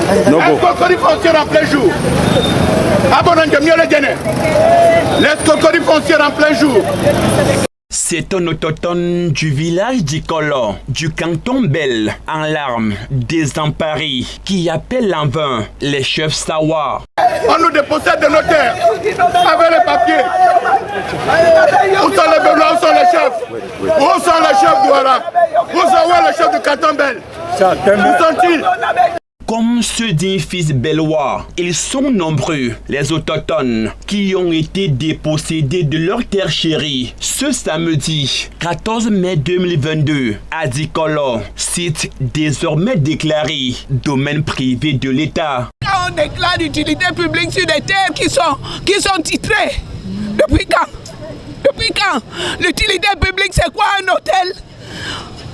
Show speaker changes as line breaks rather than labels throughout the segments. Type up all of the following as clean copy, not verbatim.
L'escroquerie foncière en plein jour. L'escroquerie foncière en plein jour.
C'est un autochtone du village d'Ikolo, du canton Bel, en larmes, désemparé, qui appelle en vain les chefs Sawa.
On nous dépossède de nos terres avec les papiers. Où sont les Bélois, où sont les chefs? Où sont les chefs d'Ouara? Où sont les chefs du canton Bel? Où sont-ils?
Comme ceux d'un fils bellois, ils sont nombreux, les autochtones, qui ont été dépossédés de leur terre chérie ce samedi 14 mai 2022 à Dikolo, site désormais déclaré domaine privé de l'État.
Quand on déclare l'utilité publique sur des terres qui sont titrées, depuis quand? Depuis quand? L'utilité publique, c'est quoi un hôtel?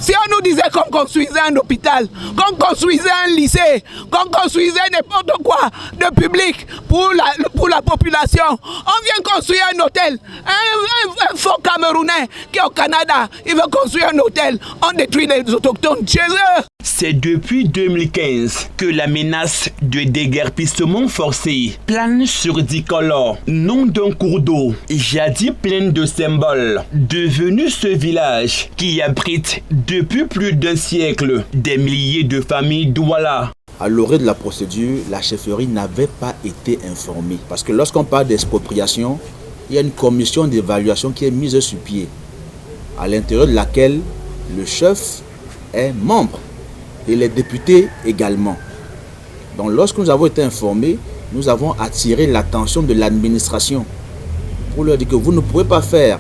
Si on nous disait qu'on construisait un hôpital, qu'on construisait un lycée, qu'on construisait n'importe quoi de public pour la population, on vient construire un hôtel. Un faux Camerounais qui est au Canada, il veut construire un hôtel. On détruit les autochtones chez eux.
C'est depuis 2015 que la menace de déguerpissement forcé plane sur Dikolo, nom d'un cours d'eau, jadis plein de symboles, devenu ce village qui abrite depuis plus d'un siècle des milliers de familles douala.
À l'orée de la procédure, la chefferie n'avait pas été informée. Parce que lorsqu'on parle d'expropriation, il y a une commission d'évaluation qui est mise sur pied, à l'intérieur de laquelle le chef est membre et les députés également. Donc lorsque nous avons été informés, nous avons attiré l'attention de l'administration pour leur dire que vous ne pouvez pas faire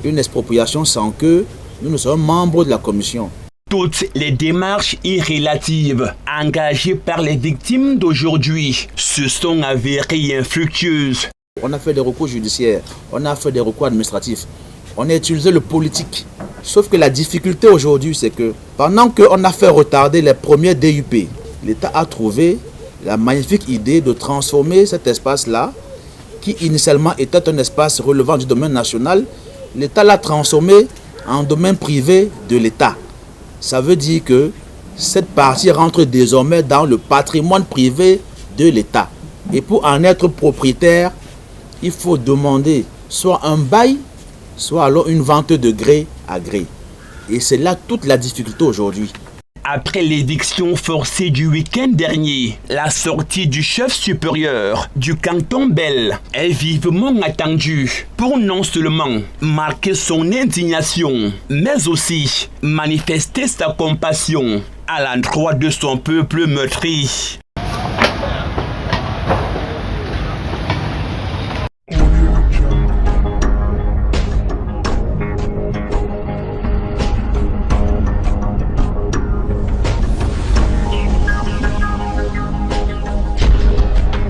une expropriation sans que nous soyons membres de la commission.
Toutes les démarches irrélatives engagées par les victimes d'aujourd'hui se sont avérées infructueuses.
On a fait des recours judiciaires, on a fait des recours administratifs, on a utilisé le politique. Sauf que la difficulté aujourd'hui, c'est que pendant qu'on a fait retarder les premiers DUP, l'État a trouvé la magnifique idée de transformer cet espace-là, qui initialement était un espace relevant du domaine national, l'État l'a transformé en domaine privé de l'État. Ça veut dire que cette partie rentre désormais dans le patrimoine privé de l'État. Et pour en être propriétaire, il faut demander soit un bail, soit alors une vente de gré à gré. Et c'est là toute la difficulté aujourd'hui.
Après l'éviction forcée du week-end dernier, la sortie du chef supérieur du canton Bel est vivement attendue pour non seulement marquer son indignation, mais aussi manifester sa compassion à l'endroit de son peuple meurtri.